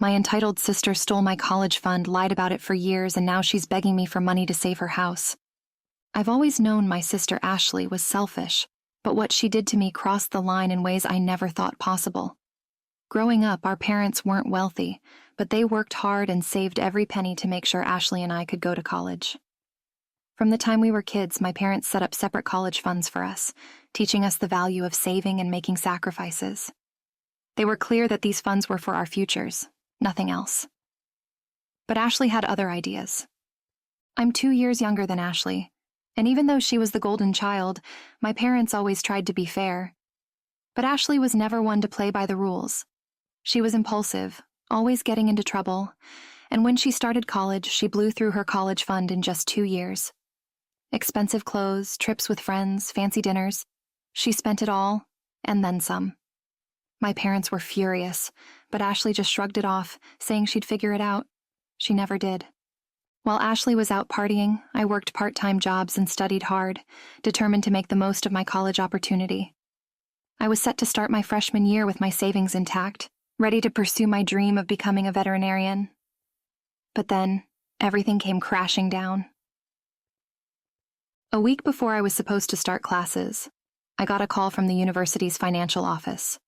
My entitled sister stole my college fund, lied about it for years, and now she's begging me for money to save her house. I've always known my sister Ashley was selfish, but what she did to me crossed the line in ways I never thought possible. Growing up, our parents weren't wealthy, but they worked hard and saved every penny to make sure Ashley and I could go to college. From the time we were kids, my parents set up separate college funds for us, teaching us the value of saving and making sacrifices. They were clear that these funds were for our futures, nothing else. But Ashley had other ideas. I'm 2 years younger than Ashley, and even though she was the golden child, my parents always tried to be fair. But Ashley was never one to play by the rules. She was impulsive, always getting into trouble, and when she started college, she blew through her college fund in just 2 years. Expensive clothes, trips with friends, fancy dinners. She spent it all, and then some. My parents were furious, but Ashley just shrugged it off, saying she'd figure it out. She never did. While Ashley was out partying, I worked part-time jobs and studied hard, determined to make the most of my college opportunity. I was set to start my freshman year with my savings intact, ready to pursue my dream of becoming a veterinarian. But then, everything came crashing down. A week before I was supposed to start classes, I got a call from the university's financial office.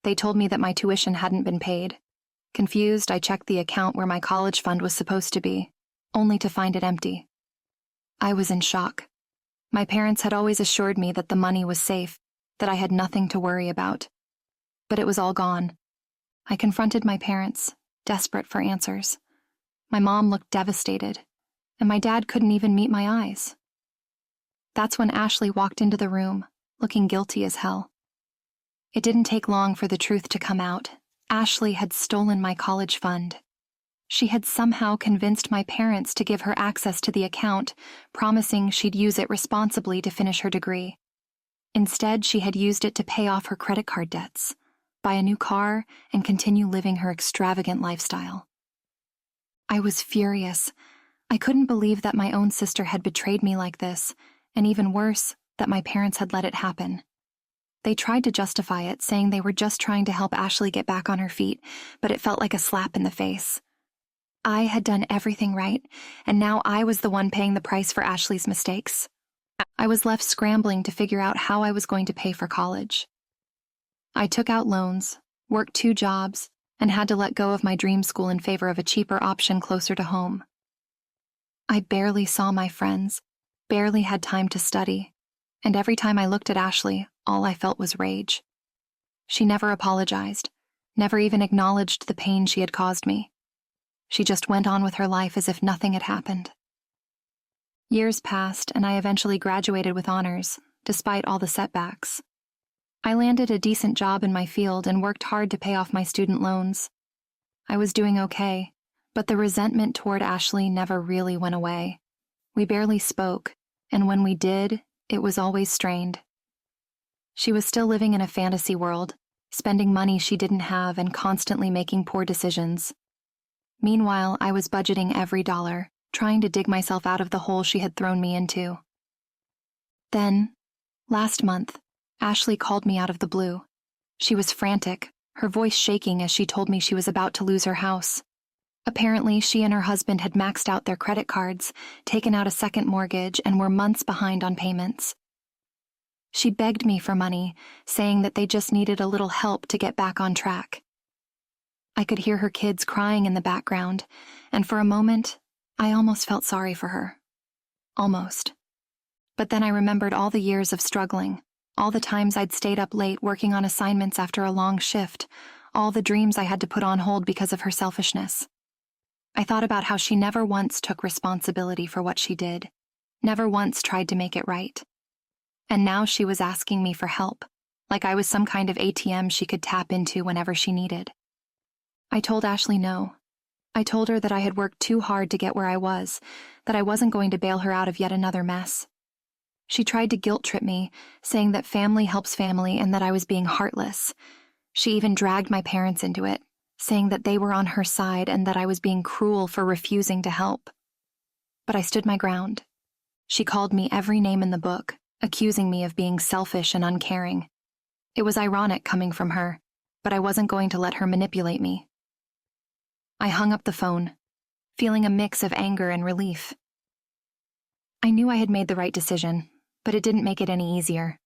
They told me that my tuition hadn't been paid. Confused, I checked the account where my college fund was supposed to be, only to find it empty. I was in shock. My parents had always assured me that the money was safe, that I had nothing to worry about. But it was all gone. I confronted my parents, desperate for answers. My mom looked devastated, and my dad couldn't even meet my eyes. That's when Ashley walked into the room, looking guilty as hell. It didn't take long for the truth to come out. Ashley had stolen my college fund. She had somehow convinced my parents to give her access to the account, promising she'd use it responsibly to finish her degree. Instead, she had used it to pay off her credit card debts, buy a new car, and continue living her extravagant lifestyle. I was furious. I couldn't believe that my own sister had betrayed me like this, and even worse, that my parents had let it happen. They tried to justify it, saying they were just trying to help Ashley get back on her feet, but it felt like a slap in the face. I had done everything right, and now I was the one paying the price for Ashley's mistakes. I was left scrambling to figure out how I was going to pay for college. I took out loans, worked 2 jobs, and had to let go of my dream school in favor of a cheaper option closer to home. I barely saw my friends, barely had time to study, and every time I looked at Ashley, all I felt was rage. She never apologized, never even acknowledged the pain she had caused me. She just went on with her life as if nothing had happened. Years passed, and I eventually graduated with honors, despite all the setbacks. I landed a decent job in my field and worked hard to pay off my student loans. I was doing okay, but the resentment toward Ashley never really went away. We barely spoke, and when we did, it was always strained. She was still living in a fantasy world, spending money she didn't have and constantly making poor decisions. Meanwhile, I was budgeting every dollar, trying to dig myself out of the hole she had thrown me into. Then, last month, Ashley called me out of the blue. She was frantic, her voice shaking as she told me she was about to lose her house. Apparently, she and her husband had maxed out their credit cards, taken out a second mortgage, and were months behind on payments. She begged me for money, saying that they just needed a little help to get back on track. I could hear her kids crying in the background, and for a moment, I almost felt sorry for her. Almost. But then I remembered all the years of struggling, all the times I'd stayed up late working on assignments after a long shift, all the dreams I had to put on hold because of her selfishness. I thought about how she never once took responsibility for what she did, never once tried to make it right. And now she was asking me for help, like I was some kind of ATM she could tap into whenever she needed. I told Ashley no. I told her that I had worked too hard to get where I was, that I wasn't going to bail her out of yet another mess. She tried to guilt-trip me, saying that family helps family and that I was being heartless. She even dragged my parents into it, saying that they were on her side and that I was being cruel for refusing to help. But I stood my ground. She called me every name in the book, accusing me of being selfish and uncaring. It was ironic coming from her, but I wasn't going to let her manipulate me. I hung up the phone, feeling a mix of anger and relief. I knew I had made the right decision, but it didn't make it any easier.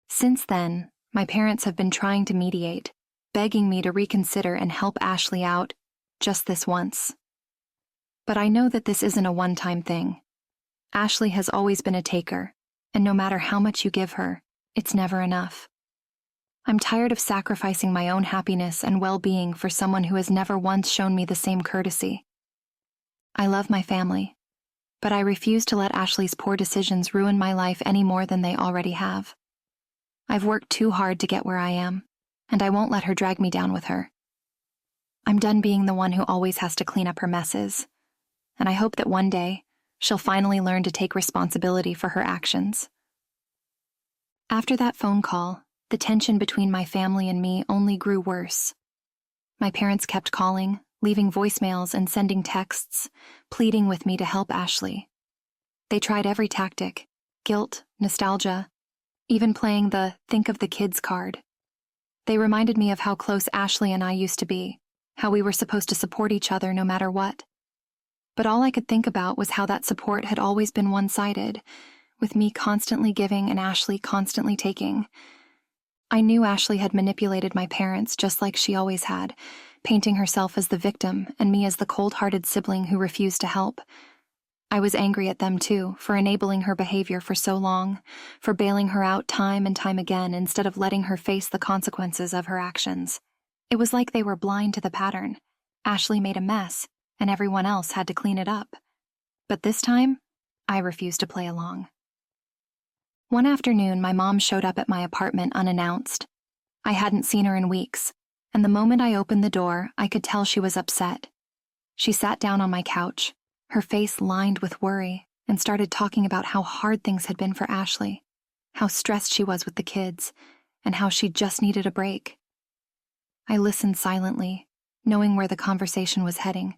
Since then, my parents have been trying to mediate, begging me to reconsider and help Ashley out just this once. But I know that this isn't a one-time thing. Ashley has always been a taker, and no matter how much you give her, it's never enough. I'm tired of sacrificing my own happiness and well-being for someone who has never once shown me the same courtesy. I love my family, but I refuse to let Ashley's poor decisions ruin my life any more than they already have. I've worked too hard to get where I am, and I won't let her drag me down with her. I'm done being the one who always has to clean up her messes, and I hope that one day she'll finally learn to take responsibility for her actions. After that phone call, the tension between my family and me only grew worse. My parents kept calling, leaving voicemails and sending texts, pleading with me to help Ashley. They tried every tactic: guilt, nostalgia, even playing the "think of the kids" card. They reminded me of how close Ashley and I used to be, how we were supposed to support each other no matter what. But all I could think about was how that support had always been one-sided, with me constantly giving and Ashley constantly taking. I knew Ashley had manipulated my parents just like she always had, painting herself as the victim and me as the cold-hearted sibling who refused to help. I was angry at them too, for enabling her behavior for so long, for bailing her out time and time again instead of letting her face the consequences of her actions. It was like they were blind to the pattern. Ashley made a mess, and everyone else had to clean it up. But this time, I refused to play along. One afternoon, my mom showed up at my apartment unannounced. I hadn't seen her in weeks, and the moment I opened the door, I could tell she was upset. She sat down on my couch, her face lined with worry, and started talking about how hard things had been for Ashley, how stressed she was with the kids, and how she just needed a break. I listened silently, knowing where the conversation was heading,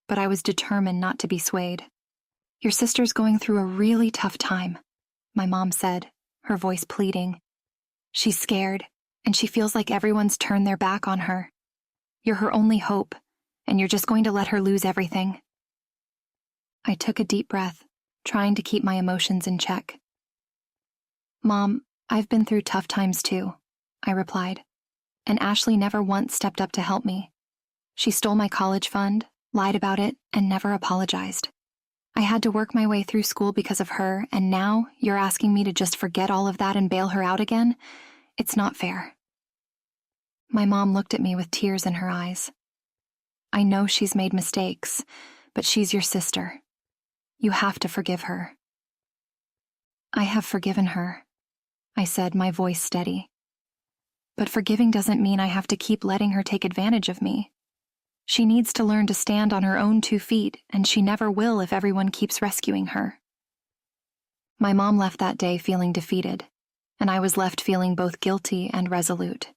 but I was determined not to be swayed. "Your sister's going through a really tough time," my mom said, her voice pleading. "She's scared, and she feels like everyone's turned their back on her. You're her only hope, and you're just going to let her lose everything." I took a deep breath, trying to keep my emotions in check. "Mom, I've been through tough times too," I replied, "and Ashley never once stepped up to help me. She stole my college fund, lied about it, and never apologized. I had to work my way through school because of her, and now you're asking me to just forget all of that and bail her out again? It's not fair." My mom looked at me with tears in her eyes. "I know she's made mistakes, but she's your sister. You have to forgive her." "I have forgiven her," I said, my voice steady. "But forgiving doesn't mean I have to keep letting her take advantage of me. She needs to learn to stand on her own 2 feet, and she never will if everyone keeps rescuing her." My mom left that day feeling defeated, and I was left feeling both guilty and resolute.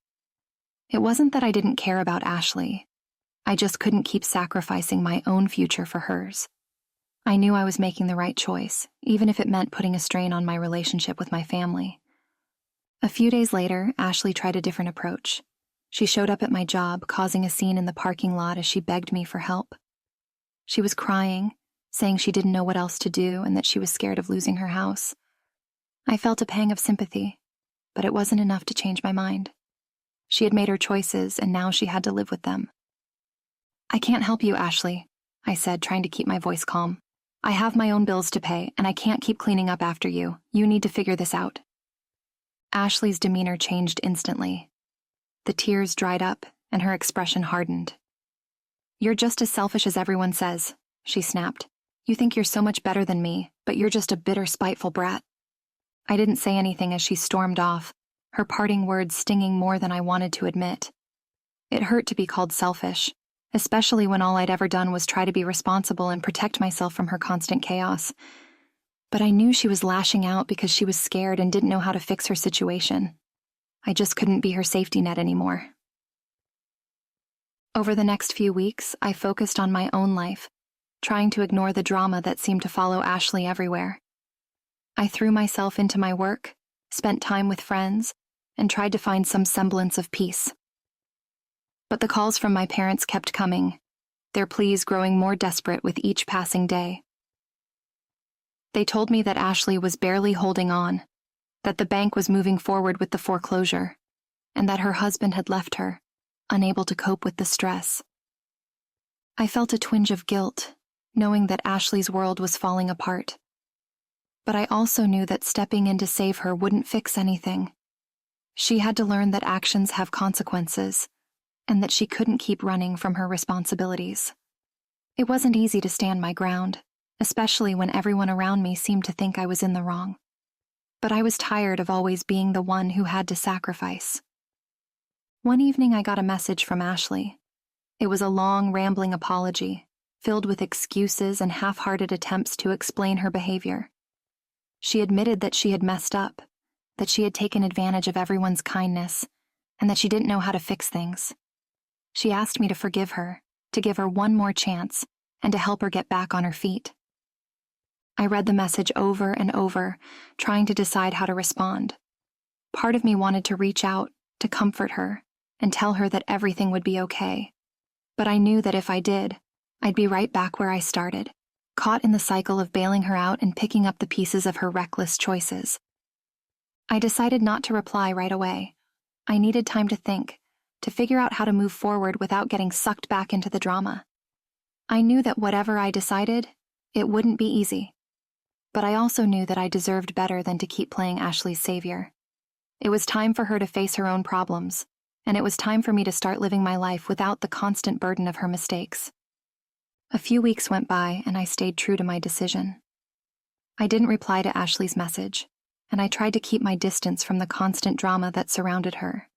It wasn't that I didn't care about Ashley. I just couldn't keep sacrificing my own future for hers. I knew I was making the right choice, even if it meant putting a strain on my relationship with my family. A few days later, Ashley tried a different approach. She showed up at my job, causing a scene in the parking lot as she begged me for help. She was crying, saying she didn't know what else to do and that she was scared of losing her house. I felt a pang of sympathy, but it wasn't enough to change my mind. She had made her choices, and now she had to live with them. "I can't help you, Ashley," I said, trying to keep my voice calm. "I have my own bills to pay, and I can't keep cleaning up after you. You need to figure this out." Ashley's demeanor changed instantly. The tears dried up, and her expression hardened. "You're just as selfish as everyone says," she snapped. "You think you're so much better than me, but you're just a bitter, spiteful brat." I didn't say anything as she stormed off, her parting words stinging more than I wanted to admit. It hurt to be called selfish, especially when all I'd ever done was try to be responsible and protect myself from her constant chaos. But I knew she was lashing out because she was scared and didn't know how to fix her situation. I just couldn't be her safety net anymore. Over the next few weeks, I focused on my own life, trying to ignore the drama that seemed to follow Ashley everywhere. I threw myself into my work, spent time with friends, and tried to find some semblance of peace. But the calls from my parents kept coming, their pleas growing more desperate with each passing day. They told me that Ashley was barely holding on, that the bank was moving forward with the foreclosure, and that her husband had left her, unable to cope with the stress. I felt a twinge of guilt, knowing that Ashley's world was falling apart. But I also knew that stepping in to save her wouldn't fix anything. She had to learn that actions have consequences, and that she couldn't keep running from her responsibilities. It wasn't easy to stand my ground, especially when everyone around me seemed to think I was in the wrong. But I was tired of always being the one who had to sacrifice. One evening I got a message from Ashley. It was a long, rambling apology, filled with excuses and half-hearted attempts to explain her behavior. She admitted that she had messed up, that she had taken advantage of everyone's kindness, and that she didn't know how to fix things. She asked me to forgive her, to give her one more chance, and to help her get back on her feet. I read the message over and over, trying to decide how to respond. Part of me wanted to reach out, to comfort her, and tell her that everything would be okay. But I knew that if I did, I'd be right back where I started, caught in the cycle of bailing her out and picking up the pieces of her reckless choices. I decided not to reply right away. I needed time to think, to figure out how to move forward without getting sucked back into the drama. I knew that whatever I decided, it wouldn't be easy. But I also knew that I deserved better than to keep playing Ashley's savior. It was time for her to face her own problems, and it was time for me to start living my life without the constant burden of her mistakes. A few weeks went by, and I stayed true to my decision. I didn't reply to Ashley's message, and I tried to keep my distance from the constant drama that surrounded her.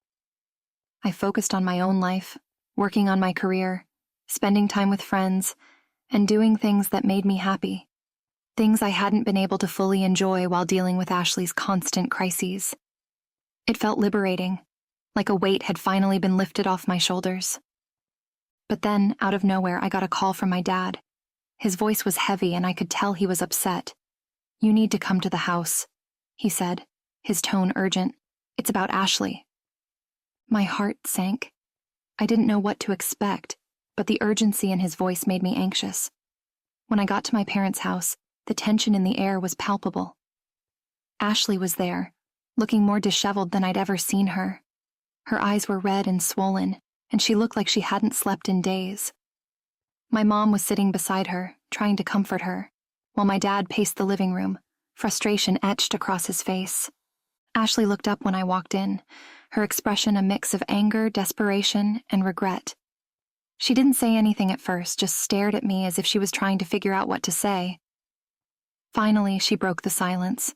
I focused on my own life, working on my career, spending time with friends, and doing things that made me happy. Things I hadn't been able to fully enjoy while dealing with Ashley's constant crises. It felt liberating, like a weight had finally been lifted off my shoulders. But then, out of nowhere, I got a call from my dad. His voice was heavy and I could tell he was upset. "You need to come to the house," he said, his tone urgent. "It's about Ashley." My heart sank. I didn't know what to expect, but the urgency in his voice made me anxious. When I got to my parents' house, the tension in the air was palpable. Ashley was there, looking more disheveled than I'd ever seen her. Her eyes were red and swollen, and she looked like she hadn't slept in days. My mom was sitting beside her, trying to comfort her, while my dad paced the living room, frustration etched across his face. Ashley looked up when I walked in, her expression a mix of anger, desperation, and regret. She didn't say anything at first, just stared at me as if she was trying to figure out what to say. Finally, she broke the silence.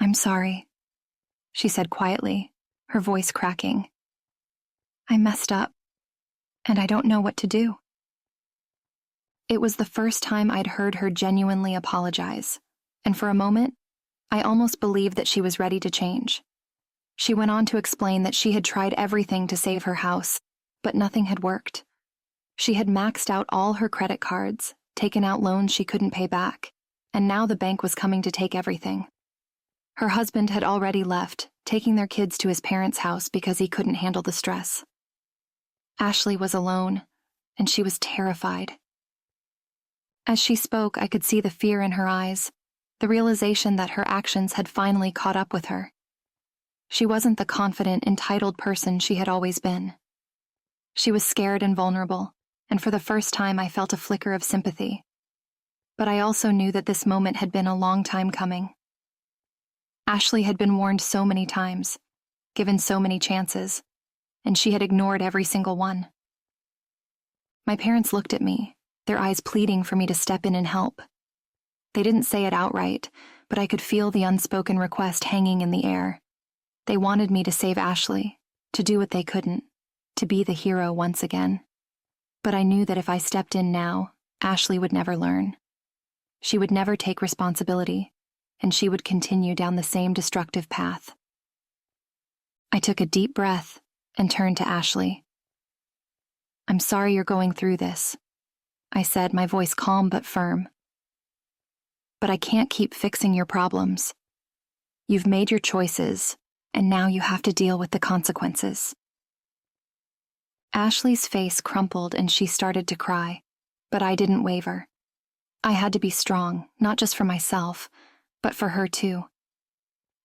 "I'm sorry," she said quietly, her voice cracking. "I messed up, and I don't know what to do." It was the first time I'd heard her genuinely apologize, and for a moment, I almost believed that she was ready to change. She went on to explain that she had tried everything to save her house, but nothing had worked. She had maxed out all her credit cards, taken out loans she couldn't pay back, and now the bank was coming to take everything. Her husband had already left, taking their kids to his parents' house because he couldn't handle the stress. Ashley was alone, and she was terrified. As she spoke, I could see the fear in her eyes, the realization that her actions had finally caught up with her. She wasn't the confident, entitled person she had always been. She was scared and vulnerable, and for the first time I felt a flicker of sympathy. But I also knew that this moment had been a long time coming. Ashley had been warned so many times, given so many chances, and she had ignored every single one. My parents looked at me, their eyes pleading for me to step in and help. They didn't say it outright, but I could feel the unspoken request hanging in the air. They wanted me to save Ashley, to do what they couldn't, to be the hero once again. But I knew that if I stepped in now, Ashley would never learn. She would never take responsibility, and she would continue down the same destructive path. I took a deep breath and turned to Ashley. "I'm sorry you're going through this," I said, my voice calm but firm. "But I can't keep fixing your problems. You've made your choices, and now you have to deal with the consequences." Ashley's face crumpled and she started to cry, but I didn't waver. I had to be strong, not just for myself, but for her too.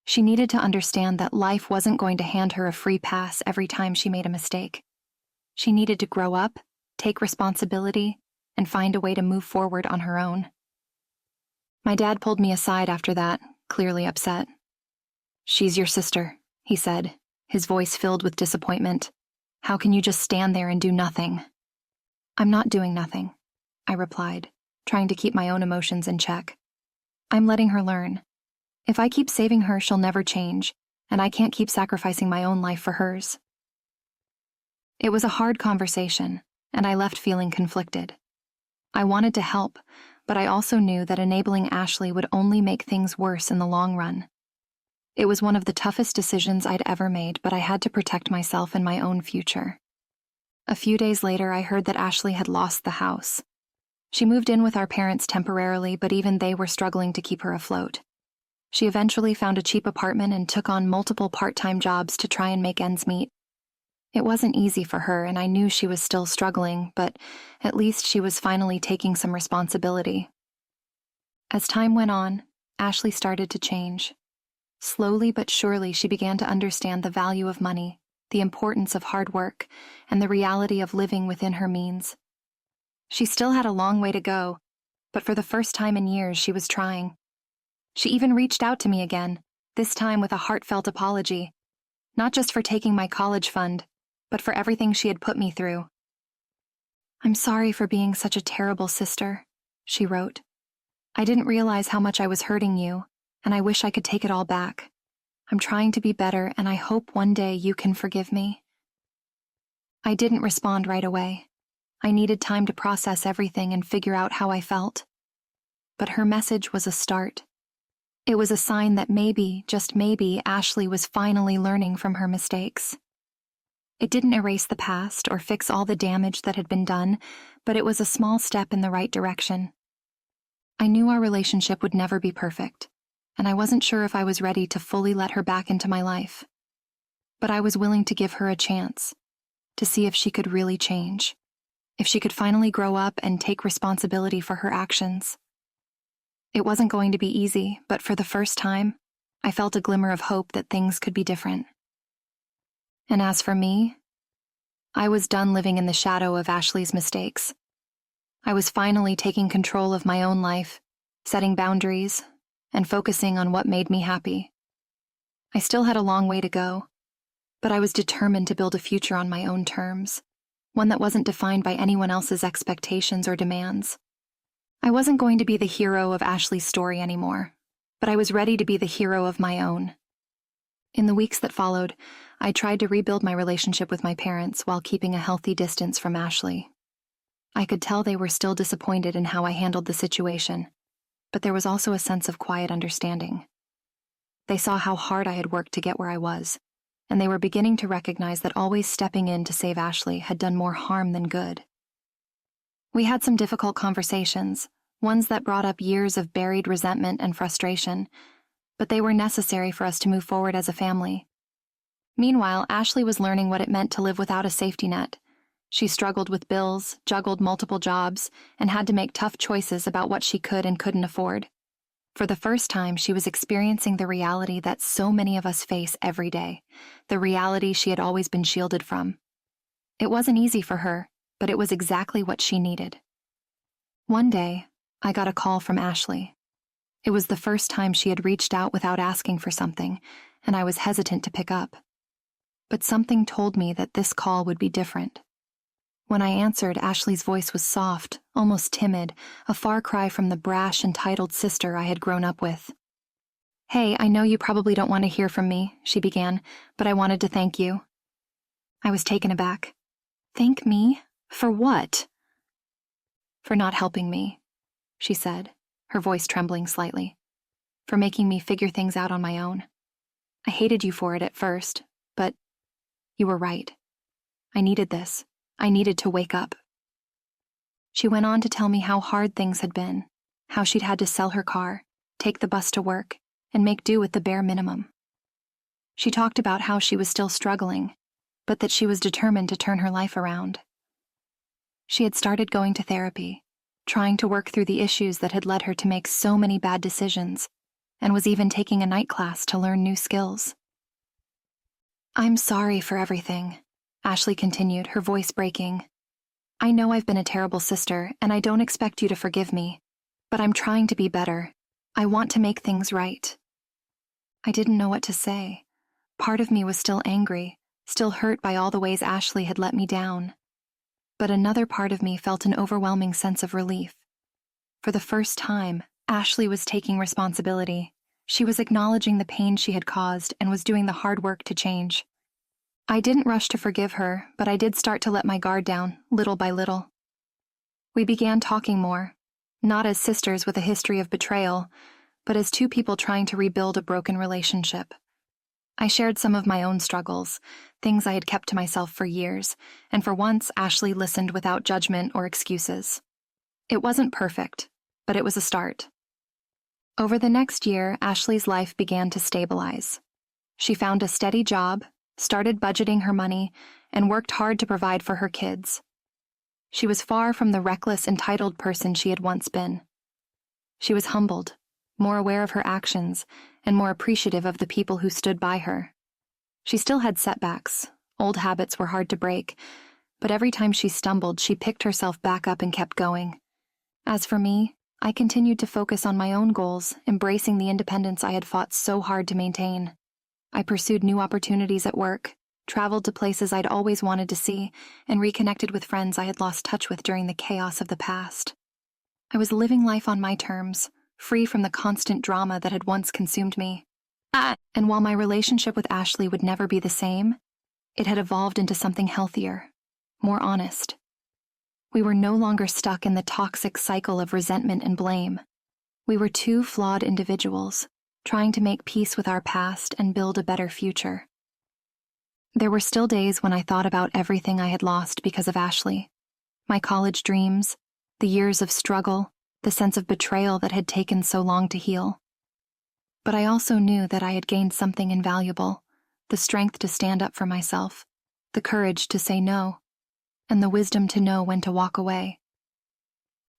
She needed to understand that life wasn't going to hand her a free pass every time she made a mistake. She needed to grow up, take responsibility, and find a way to move forward on her own. My dad pulled me aside after that, clearly upset. "She's your sister," he said, his voice filled with disappointment. "How can you just stand there and do nothing?" "I'm not doing nothing," I replied, trying to keep my own emotions in check. "I'm letting her learn. If I keep saving her, she'll never change, and I can't keep sacrificing my own life for hers." It was a hard conversation, and I left feeling conflicted. I wanted to help, but I also knew that enabling Ashley would only make things worse in the long run. It was one of the toughest decisions I'd ever made, but I had to protect myself and my own future. A few days later, I heard that Ashley had lost the house. She moved in with our parents temporarily, but even they were struggling to keep her afloat. She eventually found a cheap apartment and took on multiple part-time jobs to try and make ends meet. It wasn't easy for her, and I knew she was still struggling, but at least she was finally taking some responsibility. As time went on, Ashley started to change. Slowly but surely, she began to understand the value of money, the importance of hard work, and the reality of living within her means. She still had a long way to go, but for the first time in years, she was trying. She even reached out to me again, this time with a heartfelt apology, not just for taking my college fund, but for everything she had put me through. "I'm sorry for being such a terrible sister," she wrote. "I didn't realize how much I was hurting you, and I wish I could take it all back. I'm trying to be better, and I hope one day you can forgive me." I didn't respond right away. I needed time to process everything and figure out how I felt. But her message was a start. It was a sign that maybe, just maybe, Ashley was finally learning from her mistakes. It didn't erase the past or fix all the damage that had been done, but it was a small step in the right direction. I knew our relationship would never be perfect, and I wasn't sure if I was ready to fully let her back into my life. But I was willing to give her a chance, to see if she could really change, if she could finally grow up and take responsibility for her actions. It wasn't going to be easy, but for the first time, I felt a glimmer of hope that things could be different. And as for me, I was done living in the shadow of Ashley's mistakes. I was finally taking control of my own life, setting boundaries, and focusing on what made me happy. I still had a long way to go, but I was determined to build a future on my own terms, one that wasn't defined by anyone else's expectations or demands. I wasn't going to be the hero of Ashley's story anymore, but I was ready to be the hero of my own. In the weeks that followed, I tried to rebuild my relationship with my parents while keeping a healthy distance from Ashley. I could tell they were still disappointed in how I handled the situation, but there was also a sense of quiet understanding. They saw how hard I had worked to get where I was, and they were beginning to recognize that always stepping in to save Ashley had done more harm than good. We had some difficult conversations, ones that brought up years of buried resentment and frustration, but they were necessary for us to move forward as a family. Meanwhile, Ashley was learning what it meant to live without a safety net. She struggled with bills, juggled multiple jobs, and had to make tough choices about what she could and couldn't afford. For the first time, she was experiencing the reality that so many of us face every day, the reality she had always been shielded from. It wasn't easy for her, but it was exactly what she needed. One day, I got a call from Ashley. It was the first time she had reached out without asking for something, and I was hesitant to pick up. But something told me that this call would be different. When I answered, Ashley's voice was soft, almost timid, a far cry from the brash, entitled sister I had grown up with. "Hey, I know you probably don't want to hear from me," she began, "but I wanted to thank you." I was taken aback. "Thank me? For what?" "For not helping me," she said, her voice trembling slightly. "For making me figure things out on my own. I hated you for it at first, but you were right. I needed this. I needed to wake up." She went on to tell me how hard things had been, how she'd had to sell her car, take the bus to work, and make do with the bare minimum. She talked about how she was still struggling, but that she was determined to turn her life around. She had started going to therapy, trying to work through the issues that had led her to make so many bad decisions, and was even taking a night class to learn new skills. "I'm sorry for everything," Ashley continued, her voice breaking. "I know I've been a terrible sister, and I don't expect you to forgive me, but I'm trying to be better. I want to make things right." I didn't know what to say. Part of me was still angry, still hurt by all the ways Ashley had let me down. But another part of me felt an overwhelming sense of relief. For the first time, Ashley was taking responsibility. She was acknowledging the pain she had caused and was doing the hard work to change. I didn't rush to forgive her, but I did start to let my guard down, little by little. We began talking more, not as sisters with a history of betrayal, but as two people trying to rebuild a broken relationship. I shared some of my own struggles, things I had kept to myself for years, and for once Ashley listened without judgment or excuses. It wasn't perfect, but it was a start. Over the next year, Ashley's life began to stabilize. She found a steady job, started budgeting her money, and worked hard to provide for her kids. She was far from the reckless, entitled person she had once been. She was humbled, more aware of her actions, and more appreciative of the people who stood by her. She still had setbacks. Old habits were hard to break, but every time she stumbled, she picked herself back up and kept going. As for me, I continued to focus on my own goals, embracing the independence I had fought so hard to maintain. I pursued new opportunities at work, traveled to places I'd always wanted to see, and reconnected with friends I had lost touch with during the chaos of the past. I was living life on my terms, free from the constant drama that had once consumed me. And while my relationship with Ashley would never be the same, it had evolved into something healthier, more honest. We were no longer stuck in the toxic cycle of resentment and blame. We were two flawed individuals, trying to make peace with our past and build a better future. There were still days when I thought about everything I had lost because of Ashley. My college dreams, the years of struggle, the sense of betrayal that had taken so long to heal. But I also knew that I had gained something invaluable, the strength to stand up for myself, the courage to say no, and the wisdom to know when to walk away.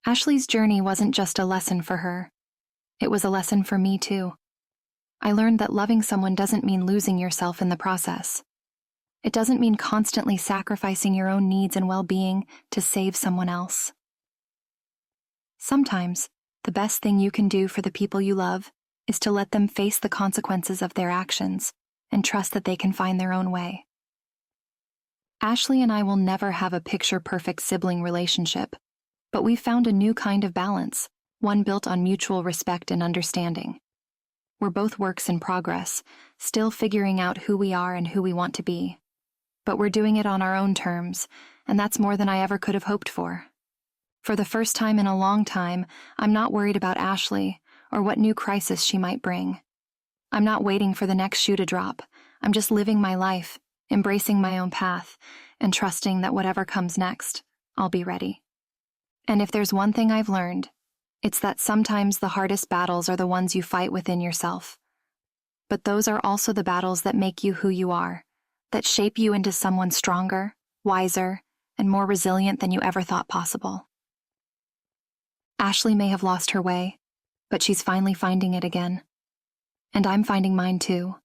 Ashley's journey wasn't just a lesson for her. It was a lesson for me too. I learned that loving someone doesn't mean losing yourself in the process. It doesn't mean constantly sacrificing your own needs and well-being to save someone else. Sometimes, the best thing you can do for the people you love is to let them face the consequences of their actions and trust that they can find their own way. Ashley and I will never have a picture-perfect sibling relationship, but we've found a new kind of balance, one built on mutual respect and understanding. We're both works in progress, still figuring out who we are and who we want to be. But we're doing it on our own terms, and that's more than I ever could have hoped for. For the first time in a long time, I'm not worried about Ashley or what new crisis she might bring. I'm not waiting for the next shoe to drop. I'm just living my life, embracing my own path, and trusting that whatever comes next, I'll be ready. And if there's one thing I've learned, it's that sometimes the hardest battles are the ones you fight within yourself. But those are also the battles that make you who you are, that shape you into someone stronger, wiser, and more resilient than you ever thought possible. Ashley may have lost her way, but she's finally finding it again. And I'm finding mine too.